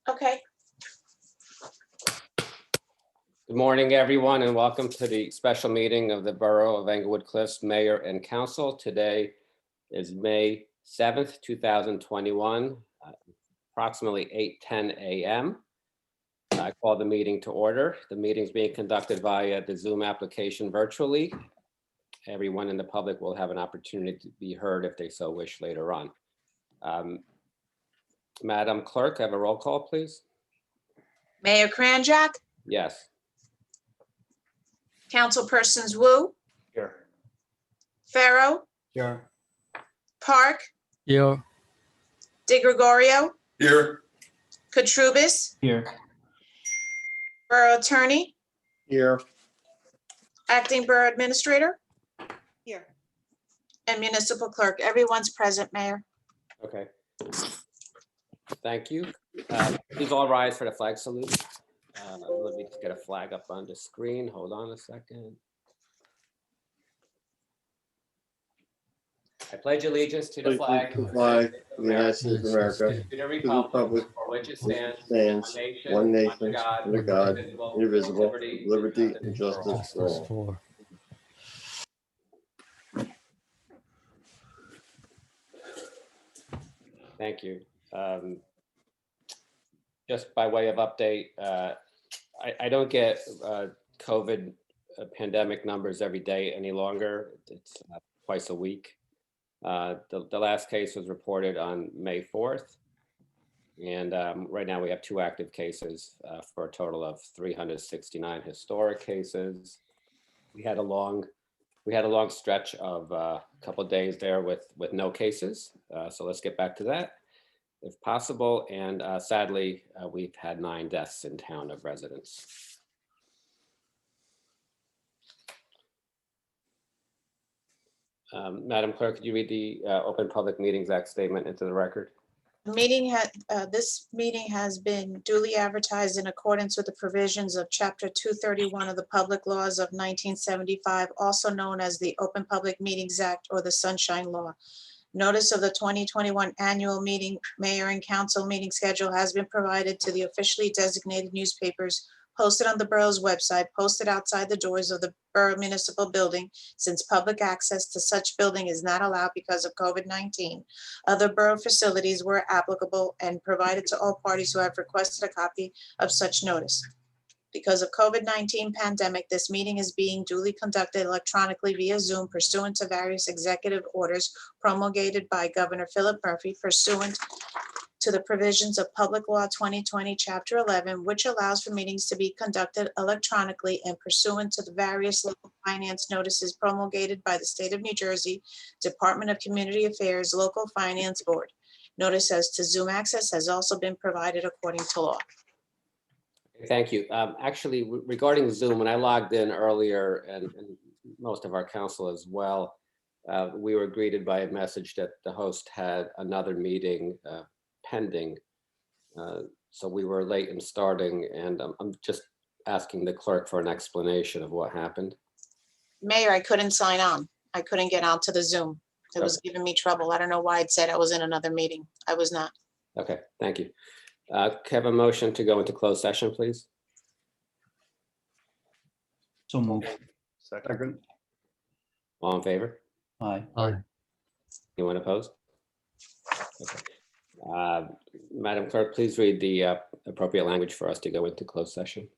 Okay. Good morning, everyone, and welcome to the special meeting of the Borough of Englewood Cliffs Mayor and Council. Today is May 7th, 2021, approximately 8:10 a.m. I call the meeting to order. The meeting is being conducted via the Zoom application virtually. Everyone in the public will have an opportunity to be heard if they so wish later on. Madam Clerk, have a roll call, please. Mayor Kranjak, Yes. Councilpersons Wu, Here. Pharaoh, Here. Park, Here. De Gregorio, Here. Katrubis, Here. Borough Attorney, Here. Acting Borough Administrator, Here. and Municipal Clerk. Everyone's present, Mayor. Okay. Thank you. Please all rise for the flag salute. Let me just get a flag up on the screen. Hold on a second. I pledge allegiance to the flag The flag of the United States of America, to the republic for which it stands, one nation, under God, indivisible, indivisible, with liberty and justice for all. For Thank you. Just by way of update, I don't get COVID pandemic numbers every day any longer. It's twice a week. The last case was reported on May 4th. And right now we have 2 active cases for a total of 369 historic cases. We had a long stretch of a couple of days there with no cases. So let's get back to that if possible. And sadly, we've had 9 deaths in town of residents. Madam Clerk, could you read the Open Public Meetings Act statement into the record? This meeting has been duly advertised in accordance with the provisions of Chapter 231 of the Public Laws of 1975, also known as the Open Public Meetings Act or the Sunshine Law. Notice of the 2021 annual meeting, mayor and council meeting schedule has been provided to the officially designated newspapers, posted on the borough's website, posted outside the doors of the borough municipal building, since public access to such building is not allowed because of COVID-19. Other borough facilities were applicable and provided to all parties who have requested a copy of such notice. Because of COVID-19 pandemic, this meeting is being duly conducted electronically via Zoom pursuant to various executive orders promulgated by Governor Philip Murphy pursuant to the provisions of Public Law 2020, Chapter 11, which allows for meetings to be conducted electronically and pursuant to the various local finance notices promulgated by the State of New Jersey Department of Community Affairs Local Finance Board. Notice as to Zoom access has also been provided according to law. Thank you. Actually, regarding Zoom, when I logged in earlier and most of our council as well, we were greeted by a message that the host had another meeting pending. So we were late in starting, and I'm just asking the clerk for an explanation of what happened. Mayor, I couldn't sign on. I couldn't get onto the Zoom. It was giving me trouble. I don't know why it said I was in another meeting. I was not. Okay, thank you. Can I have a motion to go into closed session, please? So moved. Second. All in favor? Aye. Anyone opposed? Okay. Madam Clerk, please read the appropriate language for us to go into closed session.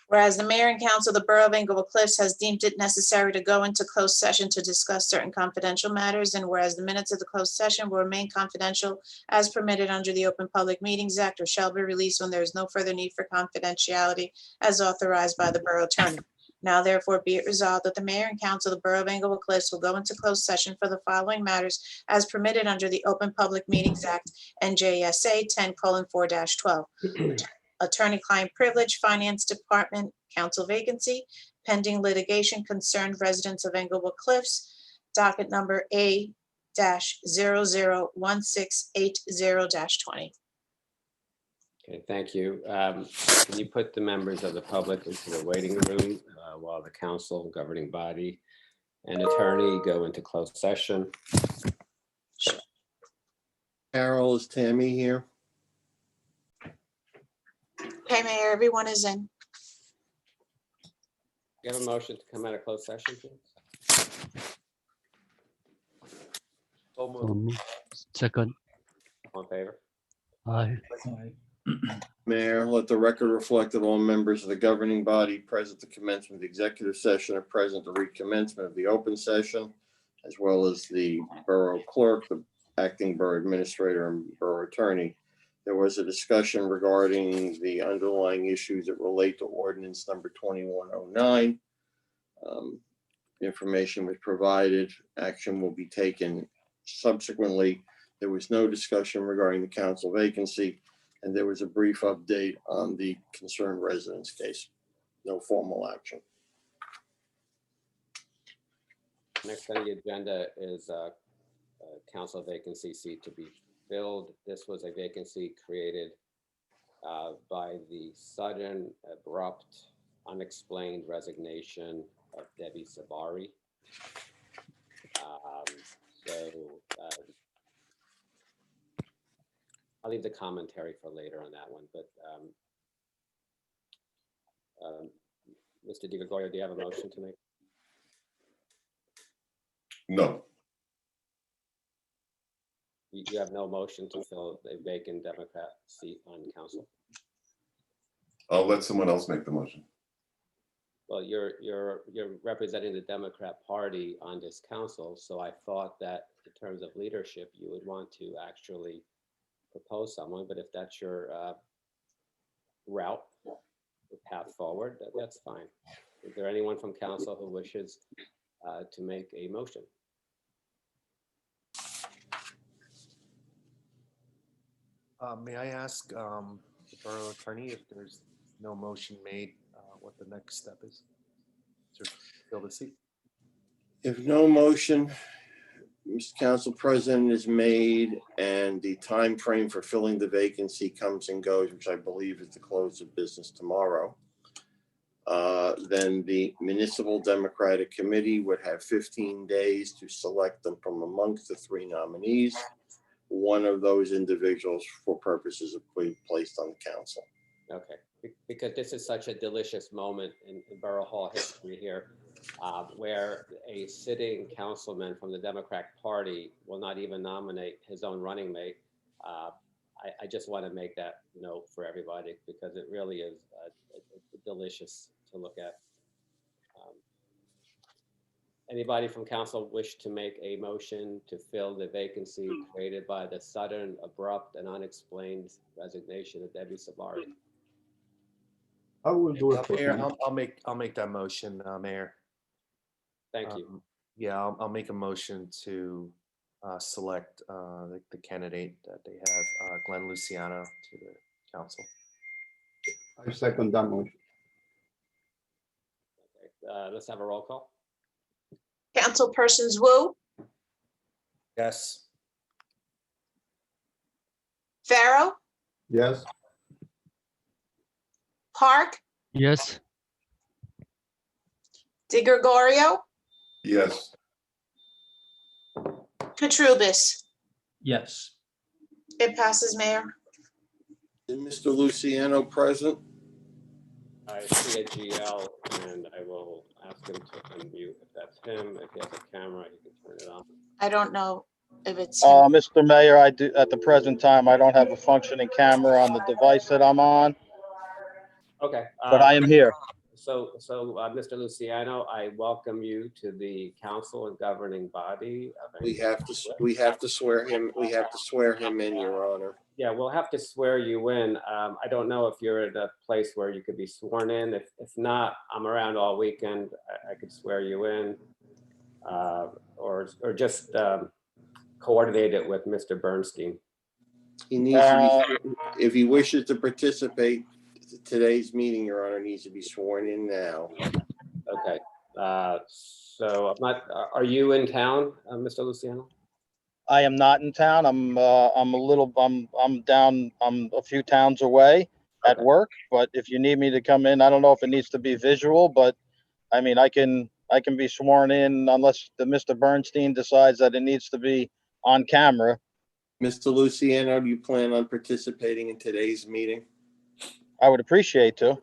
Whereas the mayor and council of the Borough of Englewood Cliffs has deemed it necessary to go into closed session to discuss certain confidential matters, and whereas the minutes of the closed session will remain confidential as permitted under the Open Public Meetings Act, or shall be released when there is no further need for confidentiality as authorized by the borough attorney. Now therefore be it resolved that the mayor and council of the Borough of Englewood Cliffs will go into closed session for the following matters as permitted under the Open Public Meetings Act, NJSA 10:4-12. Attorney-client privilege, Finance Department, council vacancy, pending litigation concerned residents of Englewood Cliffs, docket number A-001680-20. Okay, thank you. Can you put the members of the public into the waiting room while the council, governing body, and attorney go into closed session? Carol, is Tammy here? Okay, Mayor, everyone is in. You have a motion to come out of closed session, please? So So moved. moved. Second. All in favor? Aye. Mayor, let the record reflect that all members of the governing body present at the commencement of the executive session are present at the recommencement of the open session, as well as the borough clerk, the acting borough administrator, and borough attorney. There was a discussion regarding the underlying issues that relate to ordinance number 2109. Information was provided. Action will be taken subsequently. There was no discussion regarding the council vacancy, and there was a brief update on the concerned residents case. No formal action. Next on the agenda is council vacancy seat to be filled. This was a vacancy created by the sudden, abrupt, unexplained resignation of Debbie Sabari. I'll leave the commentary for later on that one, but Mr. Di Gregorio, do you have a motion to make? No, You have no motion to fill a vacant Democrat seat on council? I'll let someone else make the motion. Well, you're representing the Democrat Party on this council, so I thought that in terms of leadership, you would want to actually propose someone, but if that's your route, or path forward, that's fine. Is there anyone from council who wishes to make a motion? May I ask the borough attorney if there's no motion made, what the next step is? To fill the seat? If no motion, Mr. Council President, is made and the time frame for filling the vacancy comes and goes, which I believe is the close of business tomorrow, then the Municipal Democratic Committee would have 15 days to select them from amongst the 3 nominees. One of those individuals for purposes of being placed on the council. Okay, because this is such a delicious moment in Borough Hall history here, where a sitting councilman from the Democratic Party will not even nominate his own running mate. I just want to make that note for everybody because it really is delicious to look at. Anybody from council wish to make a motion to fill the vacancy created by the sudden, abrupt, and unexplained resignation of Debbie Sabari? I will do it. Mayor, I'll make that motion, Mayor. Thank you. Yeah, I'll make a motion to select the candidate that they have, Glenn Luciano, to the council. I second that motion. Okay, let's have a roll call. Councilpersons Wu, Yes. Pharaoh, Yes, Park, Yes. Di Gregorio, Yes, Katrubis. yes. It passes, Mayor. Is Mr. Luciano present? I see a GL and I will ask him to unmute if that's him. If he has a camera, he can turn it on. I don't know if it's him. Mr. Mayor, I do, at the present time, I don't have a functioning camera on the device that I'm on, Okay. but I am here. So, Mr. Luciano, I welcome you to the council and governing body. We have to swear him in, Your Honor. Yeah, we'll have to swear you in. I don't know if you're at a place where you could be sworn in. If not, I'm around all weekend. I could swear you in, or just coordinate it with Mr. Bernstein. He needs to be, if he wishes to participate today's meeting, Your Honor, needs to be sworn in now. Okay. So I'm not. Are you in town, Mr. Luciano? I am not in town. I'm down, I'm a few towns away at Okay. work, but if you need me to come in, I don't know if it needs to be visual, but I mean, I can be sworn in unless the Mr. Bernstein decides that it needs to be on camera. Mr. Luciano, do you plan on participating in today's meeting? I would appreciate to.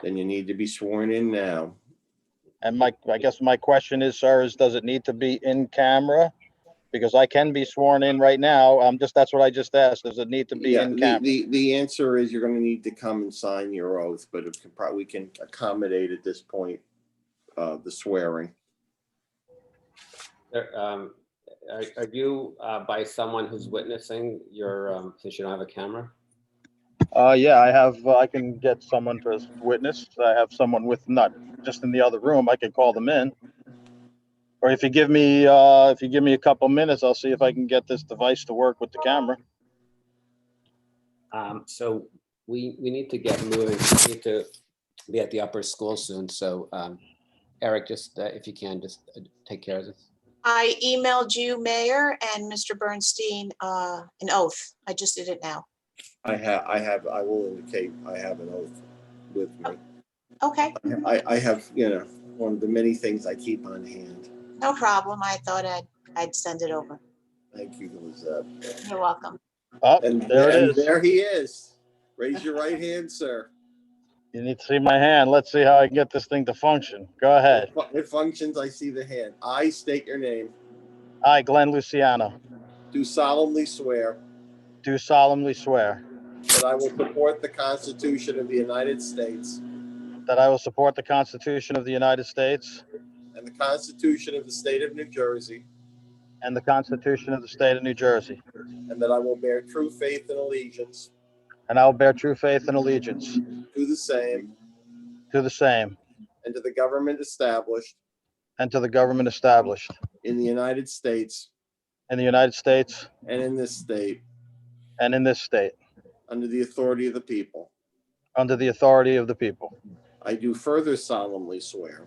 Then you need to be sworn in now. And I guess my question is, sir, does it need to be in camera? Because I can be sworn in right now. That's what I just asked. Does it need to be Yeah, in camera? the answer is you're gonna need to come and sign your oath, but we can accommodate at this point, the swearing. Are you by someone who's witnessing your, since you don't have a camera? Yeah, I can get someone to witness. I have someone with, not just in the other room. I can call them in. Or if you give me a couple minutes, I'll see if I can get this device to work with the camera. So we need to get moving. We need to be at the upper school soon. So Eric, just if you can, just take care of this. I emailed you, Mayor, and Mr. Bernstein, an oath. I just did it now. I will indicate I have an oath with me. Okay, I have, one of the many things I keep on hand. no problem. I thought I'd send it over. Thank you, Lizette. You're welcome. Oh, And there it is. there he is. Raise your right hand, sir. You need to see my hand. Let's see how I can get this thing to function. Go ahead. It functions. I see the hand. I state your name. I, Glenn Luciano, Do solemnly swear do solemnly swear that I will support the Constitution of the United States that I will support the Constitution of the United States and the Constitution of the State of New Jersey, and the Constitution of the State of New Jersey, and that I will bear true faith and allegiance and I will bear true faith and allegiance to the same to the same and to the government established and to the government established in the United States in the United States and in this state and in this state, under the authority of the people. under the authority of the people. I do further solemnly swear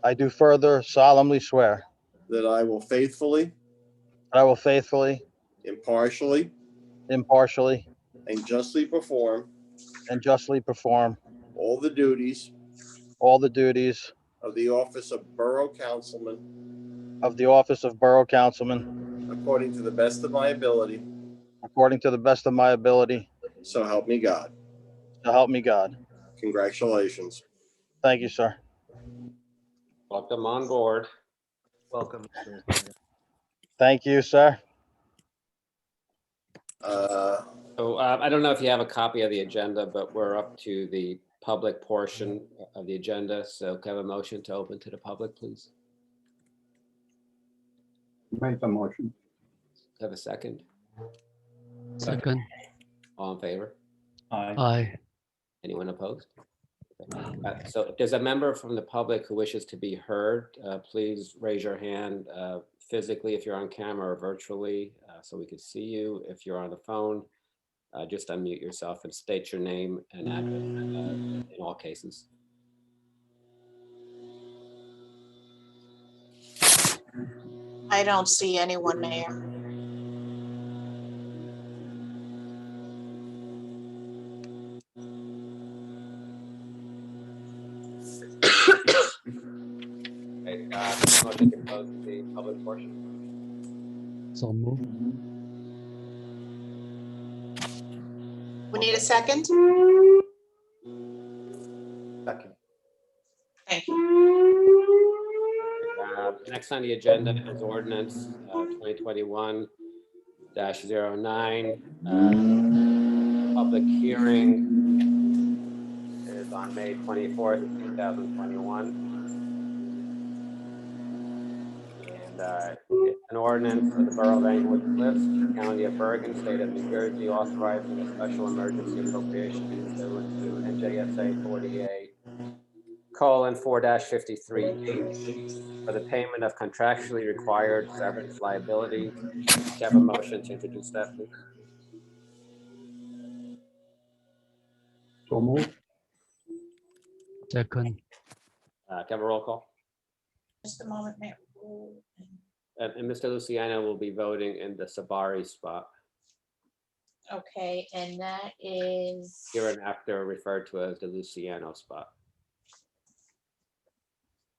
I do further solemnly swear that I will faithfully, that I will faithfully, impartially, impartially, and justly perform and justly perform all the duties all the duties of the office of Borough Councilman of the office of Borough Councilman according to the best of my ability, according to the best of my ability, so help me God. so help me God. Congratulations. Thank you, sir. Welcome on board. Welcome. Mr. Thank you, sir. So I don't know if you have a copy of the agenda, but we're up to the public portion of the agenda. So can I have a motion to open to the public, please? Make the motion. Have a second? Second. All in favor? Aye. Anyone opposed? Okay. So if there's a member from the public who wishes to be heard, please raise your hand physically if you're on camera or virtually so we can see you. If you're on the phone, just unmute yourself and state your name and address in all cases. I don't see anyone, Mayor. Okay, motion to close the public portion. So move. We need a second? Second. Thank you. Next on the agenda is ordinance 2021-09. Public hearing is on May 24th, 2021. And it's an ordinance for the Borough of Englewood Cliffs, County of Bergen, State of New Jersey, authorizing a special emergency appropriation pursuant to NJSA 48:4-53H for the payment of contractually required severance liability. Can I have a motion to introduce that, please? So move. Second. Can I have a roll call? Just a moment, Mayor. And Mr. Luciano will be voting in the Sabari spot, Okay, and that is, here and after referred to as the Luciano spot.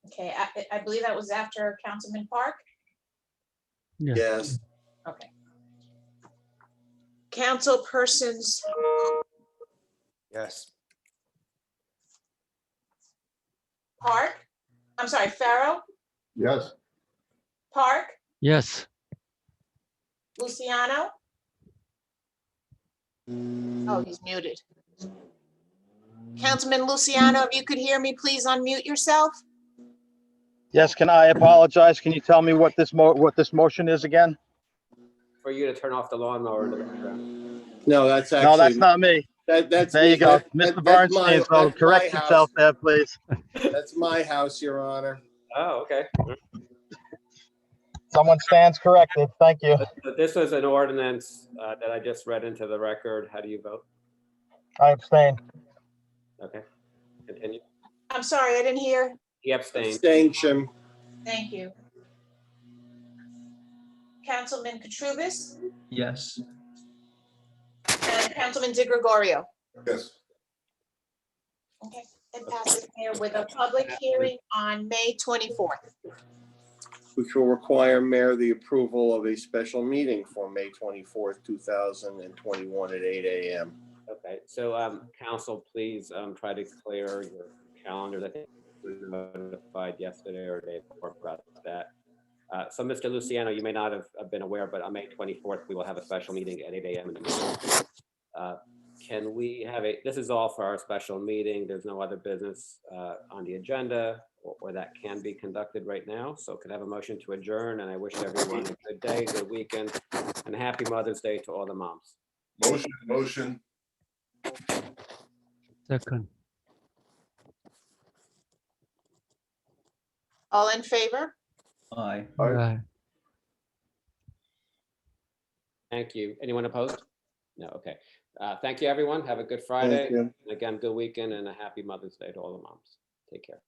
okay, I believe that was after Councilman Park. Yeah. Yes. Okay. Councilpersons Yes. Park, I'm sorry, Pharaoh, Yes. Park, Yes. Luciano. Oh, he's muted. Councilman Luciano, if you could hear me, please unmute yourself. Yes, I apologize? Can you tell me what this motion is again? For you to turn off the lawnmower in the background. No, that's No, actually, that's not me. that's. There you me. go. That's Mr. my- Bernstein, so that's my correct house. yourself there, please. That's my house, Your Honor. Oh, okay. Someone stands corrected. Thank you. But this was an ordinance that I just read into the record. How do you vote? I abstain. Okay, continue. I'm sorry, I didn't hear. He abstained. Abstention. Thank you. Councilman Katrubis Yes. and Councilman De Gregorio. Yes. Okay, it passes here with a public hearing on May 24th. Which will require, Mayor, the approval of a special meeting for May 24th, 2021 at 8 a.m. Okay, so council, please try to clear your calendars. I think we were notified yesterday or day before about that. So Mr. Luciano, you may not have been aware, but on May 24th, we will have a special meeting at 8 a.m. in the morning. Can we have this is all for our special meeting. There's no other business on the agenda or that can be conducted right now. So could I have a motion to adjourn? And I wish everyone a good day, good weekend, and a happy Mother's Day to all the moms. Motion. Second. All in favor? Aye. Aye. Thank you. Anyone opposed? No, okay. Thank you, everyone. Have a good Friday. you. And again, good weekend and a happy Mother's Day to all the moms. Take care.